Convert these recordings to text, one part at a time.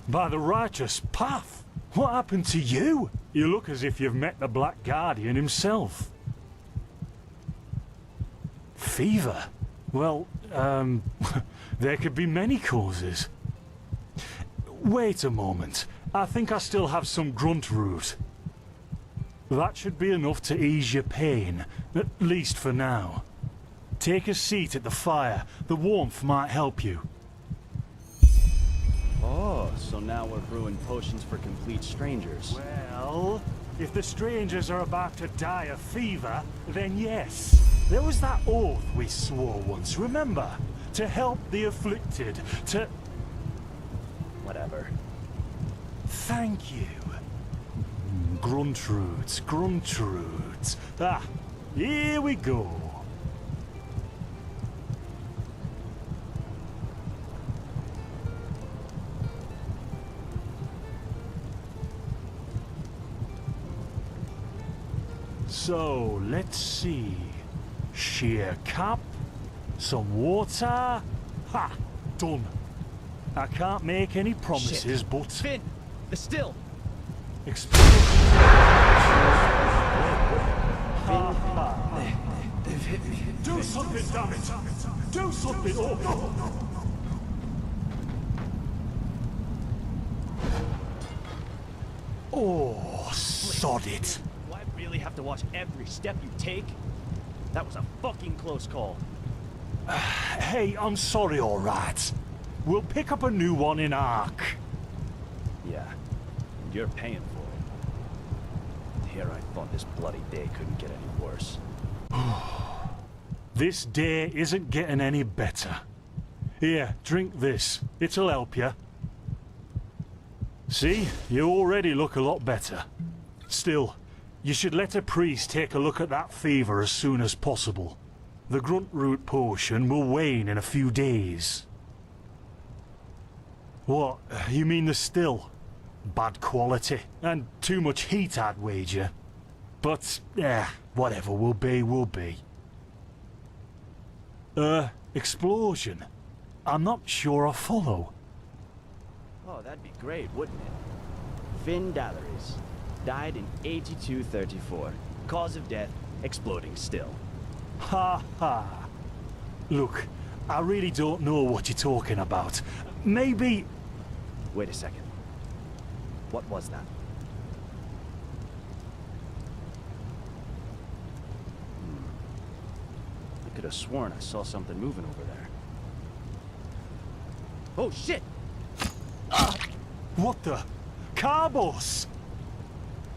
By the righteous path. What happened to you? You look as if you've met the Black Guardian himself. Fever? Well, there could be many causes. Wait a moment. I think I still have some grunt root. That should be enough to ease your pain, at least for now. Take a seat at the fire. The warmth might help you. Oh, so now we're brewing potions for complete strangers. Well, if the strangers are about to die of fever, then yes. There was that oath we swore once, remember? To help the afflicted, to... Whatever. Thank you. Gruntroots, gruntroots. Ah, here we go. So, let's see. Sheer cap, some water. Ha! Done. I can't make any promises, Shit. but... Finn! The still! Explosion. They've hit me. Do something, damn it! Do something! Oh, no! Oh, sod it. Do I really have to watch every step you take? That was a fucking close call. Hey, I'm sorry, all right. We'll pick up a new one in Ark. Yeah, and you're paying for it. Here I thought this bloody day couldn't get any worse. This day isn't getting any better. Here, drink this. It'll help you. See? You already look a lot better. Still, you should let a priest take a look at that fever as soon as possible. The grunt root potion will wane in a few days. What? You mean the still? Bad quality, and too much heat, I'd wager. But, whatever will be, will be. Explosion? I'm not sure I follow. Oh, that'd be great, wouldn't it? Finn Dalleries. Died in 8234. Cause of death, exploding still. Ha ha. Look, I really don't know what you're talking about. Maybe... Wait a second. What was that? I could have sworn I saw something moving over there. Oh shit! What the? Carbos!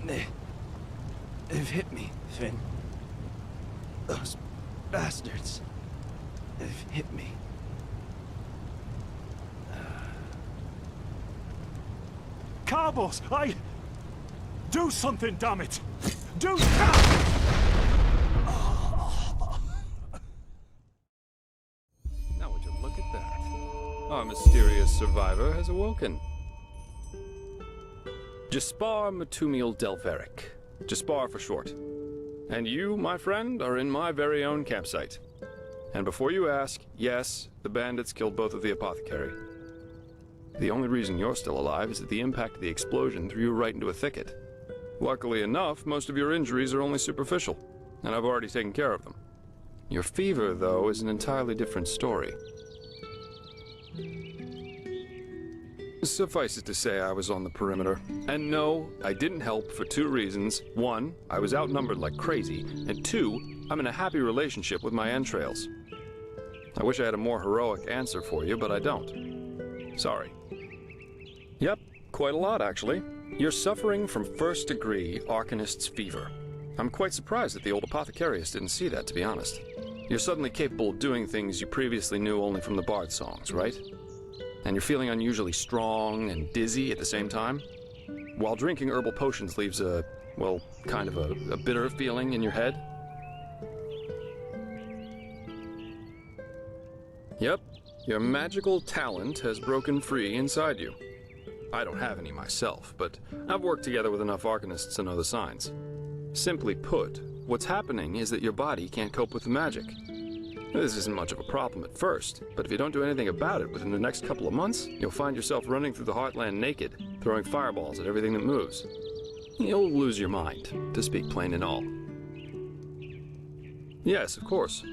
They've hit me, Finn. Those bastards. They've hit me. Carbos! Do something, damn it! Do... Now would you look at that? Our mysterious survivor has awoken. Jaspar Matumiel Delveric. Jaspar for short. And you, my friend, are in my very own campsite. And before you ask, yes, the bandits killed both of the apothecary. The only reason you're still alive is that the impact of the explosion threw you right into a thicket. Luckily enough, most of your injuries are only superficial, and I've already taken care of them. Your fever, though, is an entirely different story. Suffice it to say, I was on the perimeter. And no, I didn't help for two reasons. One, I was outnumbered like crazy, and two, I'm in a happy relationship with my entrails. I wish I had a more heroic answer for you, but I don't. Sorry. Yep, quite a lot, actually. You're suffering from first-degree Arcanist's fever. I'm quite surprised that the old apothecarius didn't see that, to be honest. You're suddenly capable of doing things you previously knew only from the bard songs, right? And you're feeling unusually strong and dizzy at the same time? While drinking herbal potions leaves a, well, kind of a bitter feeling in your head? Yep, your magical talent has broken free inside you. I don't have any myself, but I've worked together with enough Arcanists to know the signs. Simply put, what's happening is that your body can't cope with the magic. This isn't much of a problem at first, but if you don't do anything about it within the next couple of months, you'll find yourself running through the heartland naked, throwing fireballs at everything that moves. You'll lose your mind, to speak plain and all. Yes, of course.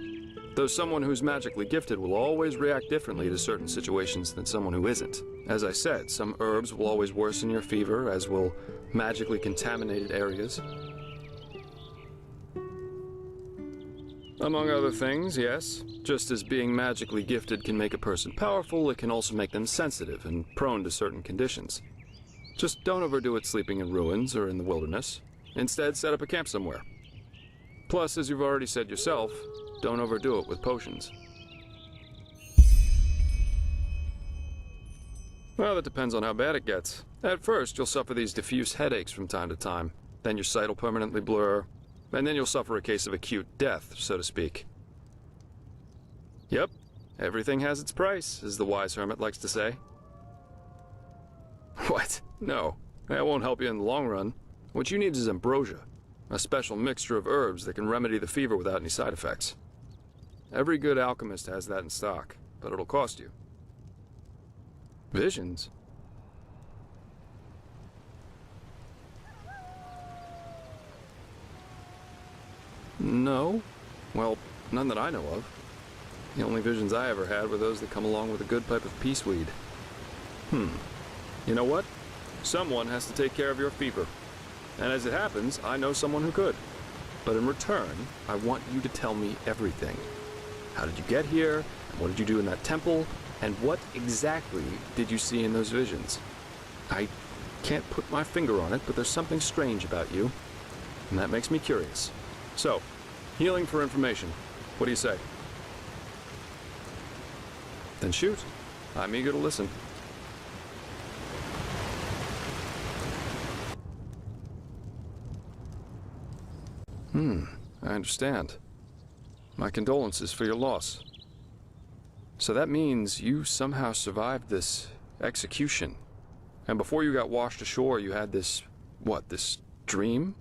Though someone who's magically gifted will always react differently to certain situations than someone who isn't. As I said, some herbs will always worsen your fever, as will magically contaminated areas. Among other things, yes. Just as being magically gifted can make a person powerful, it can also make them sensitive and prone to certain conditions. Just don't overdo it sleeping in ruins or in the wilderness. Instead, set up a camp somewhere. Plus, as you've already said yourself, don't overdo it with potions. Well, that depends on how bad it gets. At first, you'll suffer these diffuse headaches from time to time. Then your sight will permanently blur. And then you'll suffer a case of acute death, so to speak. Yep, everything has its price, as the wise hermit likes to say. What? No, that won't help you in the long run. What you need is ambrosia, a special mixture of herbs that can remedy the fever without any side effects. Every good alchemist has that in stock, but it'll cost you. Visions? No. Well, none that I know of. The only visions I ever had were those that come along with a good pipe of peaceweed. You know what? Someone has to take care of your fever. And as it happens, I know someone who could. But in return, I want you to tell me everything. How did you get here? And what did you do in that temple? And what exactly did you see in those visions? I can't put my finger on it, but there's something strange about you. And that makes me curious. So, healing for information. What do you say? Then shoot. I'm eager to listen. I understand. My condolences for your loss. So that means you somehow survived this execution. And before you got washed ashore, you had this, this dream?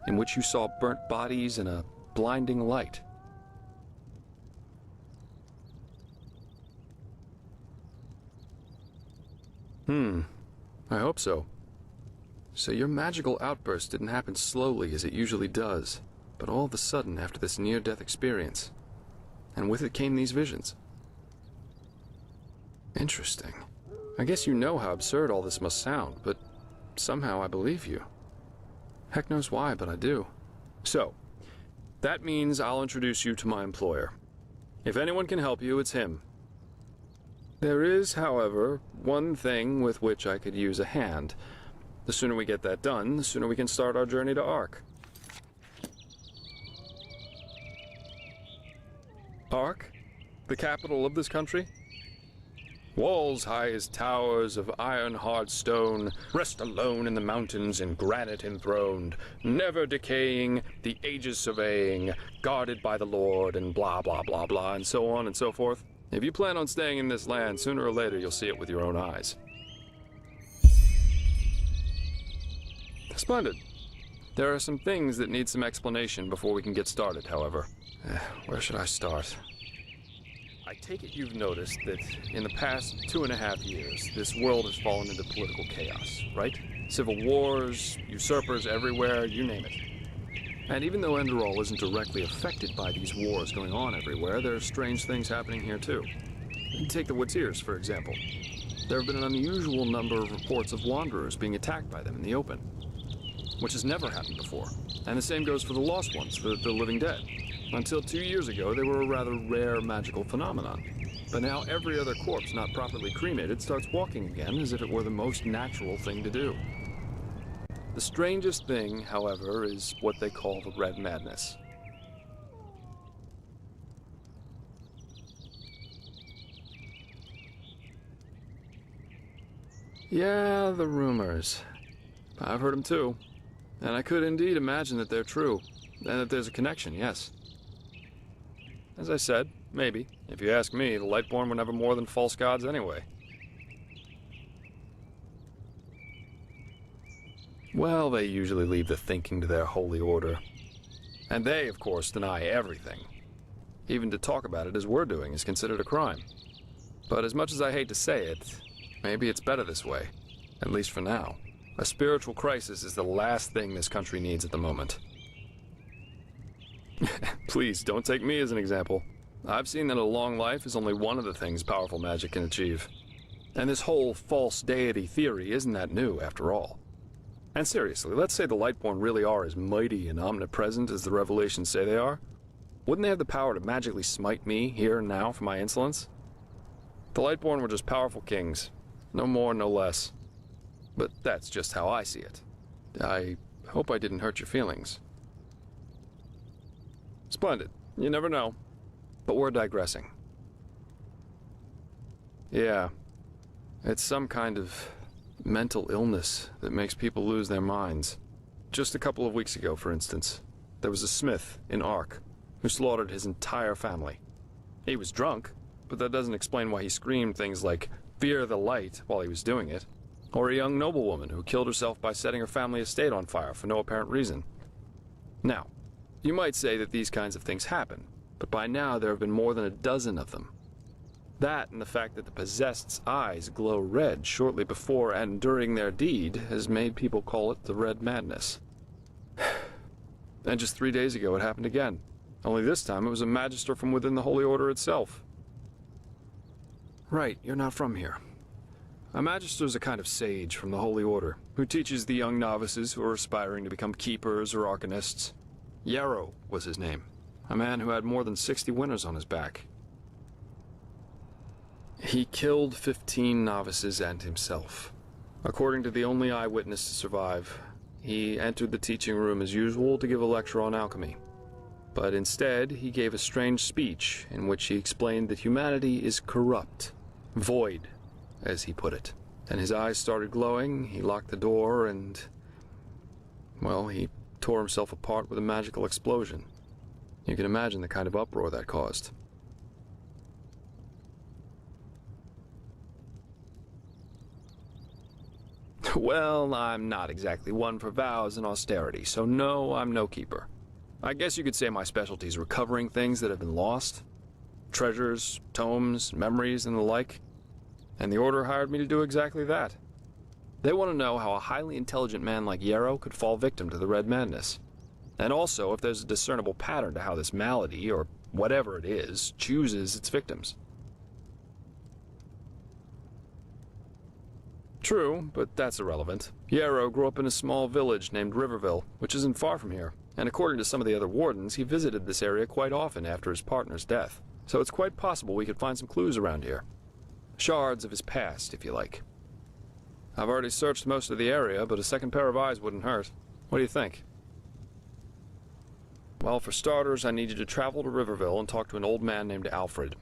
In which you saw burnt bodies and a blinding light. I hope so. So your magical outburst didn't happen slowly as it usually does, but all of a sudden after this near-death experience. And with it came these visions. Interesting. I guess you know how absurd all this must sound, but somehow I believe you. Heck knows why, but I do. So, that means I'll introduce you to my employer. If anyone can help you, it's him. There is, however, one thing with which I could use a hand. The sooner we get that done, the sooner we can start our journey to Ark. Ark? The capital of this country? Walls high as towers of iron-hard stone, rest alone in the mountains in granite enthroned, never decaying, the ages surveying, guarded by the Lord, and blah blah blah blah, and so on and so forth. If you plan on staying in this land, sooner or later you'll see it with your own eyes. Splendid. There are some things that need some explanation before we can get started, however. Where should I start? I take it you've noticed that in the past 2.5 years, this world has fallen into political chaos, right? Civil wars, usurpers everywhere, you name it. And even though Enderal isn't directly affected by these wars going on everywhere, there are strange things happening here too. Take the Woodsers, for example. There have been an unusual number of reports of wanderers being attacked by them in the open, which has never happened before. And the same goes for the Lost Ones, the living dead. Until 2 years ago, they were a rather rare magical phenomenon. But now every other corpse not properly cremated starts walking again as if it were the most natural thing to do. The strangest thing, however, is what they call the Red Madness. Yeah, the rumors. I've heard them too. And I could indeed imagine that they're true. And that there's a connection, yes. As I said, maybe. If you ask me, the Lightborn were never more than false gods anyway. Well, they usually leave the thinking to their holy order. And they, of course, deny everything. Even to talk about it as we're doing is considered a crime. But as much as I hate to say it, maybe it's better this way. At least for now. A spiritual crisis is the last thing this country needs at the moment. Please, don't take me as an example. I've seen that a long life is only one of the things powerful magic can achieve. And this whole false deity theory isn't that new, after all. And seriously, let's say the Lightborn really are as mighty and omnipresent as the revelations say they are. Wouldn't they have the power to magically smite me here and now for my insolence? The Lightborn were just powerful kings. No more, no less. But that's just how I see it. I hope I didn't hurt your feelings. Splendid. You never know. But we're digressing. Yeah. It's some kind of mental illness that makes people lose their minds. Just a couple of weeks ago, for instance, there was a smith in Ark who slaughtered his entire family. He was drunk, but that doesn't explain why he screamed things like, "Fear the light," while he was doing it. Or a young noblewoman who killed herself by setting her family estate on fire for no apparent reason. Now, you might say that these kinds of things happen, but by now there have been more than a dozen of them. That and the fact that the possessed's eyes glow red shortly before and during their deed has made people call it the Red Madness. And just 3 days ago it happened again. Only this time it was a magister from within the Holy Order itself. Right, you're not from here. A magister is a kind of sage from the Holy Order, who teaches the young novices who are aspiring to become keepers or arcanists. Yarrow was his name, a man who had more than 60 winners on his back. He killed 15 novices and himself. According to the only eyewitness to survive, he entered the teaching room as usual to give a lecture on alchemy. But instead, he gave a strange speech in which he explained that humanity is corrupt, void, as he put it. And his eyes started glowing, he locked the door, and, well, he tore himself apart with a magical explosion. You can imagine the kind of uproar that caused. Well, I'm not exactly one for vows and austerity, so no, I'm no keeper. I guess you could say my specialty is recovering things that have been lost. Treasures, tomes, memories, and the like. And the Order hired me to do exactly that. They want to know how a highly intelligent man like Yarrow could fall victim to the Red Madness. And also if there's a discernible pattern to how this malady, or whatever it is, chooses its victims. True, but that's irrelevant. Yarrow grew up in a small village named Riverville, which isn't far from here. And according to some of the other wardens, he visited this area quite often after his partner's death. So it's quite possible we could find some clues around here. Shards of his past, if you like. I've already searched most of the area, but a second pair of eyes wouldn't hurt. What do you think? Well, for starters, I need you to travel to Riverville and talk to an old man named Alfred.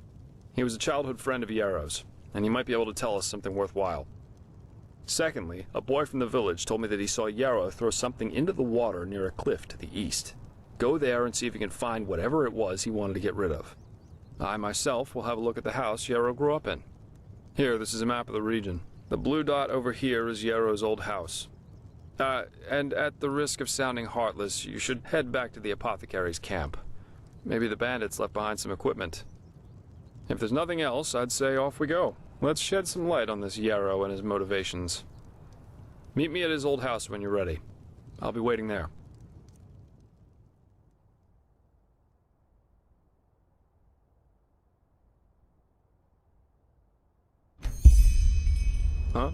He was a childhood friend of Yarrow's, and he might be able to tell us something worthwhile. Secondly, a boy from the village told me that he saw Yarrow throw something into the water near a cliff to the east. Go there and see if you can find whatever it was he wanted to get rid of. I myself will have a look at the house Yarrow grew up in. Here, this is a map of the region. The blue dot over here is Yarrow's old house. And at the risk of sounding heartless, you should head back to the apothecary's camp. Maybe the bandits left behind some equipment. If there's nothing else, I'd say off we go. Let's shed some light on this Yarrow and his motivations. Meet me at his old house when you're ready. I'll be waiting there. Huh?